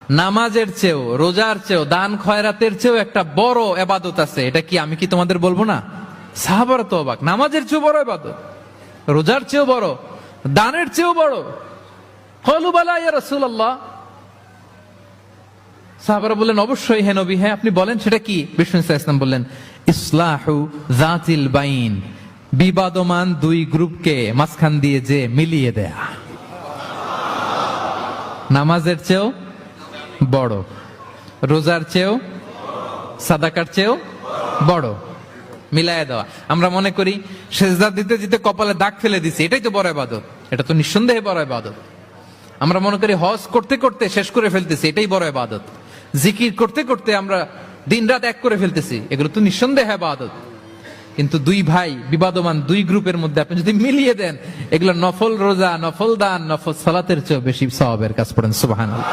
নামাজের চেয়েও, রোজার চেয়েও, দান খয়রাতের চেয়েও একটা বড় ইবাদত আছে। এটা কি আমি কি তোমাদের বলবো না? সাহাবারা তো অবাক, নামাজের চেয়েও বড় ইবাদত, রোজার চেয়েও বড়, দানের চেয়েও বড়। ক্বালু বালা ইয়া রাসূলুল্লাহ। সাহাবারা বললেন অবশ্যই হে নবী, হ্যাঁ আপনি বলেন সেটা কি? বিষ্ণু সাল্লাল্লাহু আলাইহি ওয়াসাল্লাম বললেন ইসলাহু যাতিল বাইন, বিবাদমান দুই গ্রুপকে মাঝখান দিয়ে যে মিলিয়ে দেয়া। নামাজের চেয়েও বড়, রোজার চেয়েও, সাদাকার চেয়েও বড়, মিলায়া দেওয়া। আমরা মনে করি সেজদা দিতে দিতে কপালে দাগ ফেলে দিছি, এটাই তো বড় ইবাদত। এটা তো নিঃসন্দেহে বড় ইবাদত। আমরা মনে করি হজ করতে করতে শেষ করে ফেলতেছি, এটাই বড় ইবাদত। জিকির করতে করতে আমরা দিনরাত এক করে ফেলতেছি, এগুলো তো নিঃসন্দেহে ইবাদত। কিন্তু দুই ভাই বিবাদমান দুই গ্রুপের মধ্যে আপনি যদি মিলিয়ে দেন, এগুলো নফল রোজা, নফল দান, নফল সালাতের চেয়েও বেশি সওয়াবের কাজ। পড়েন সুবহানাল্লাহ।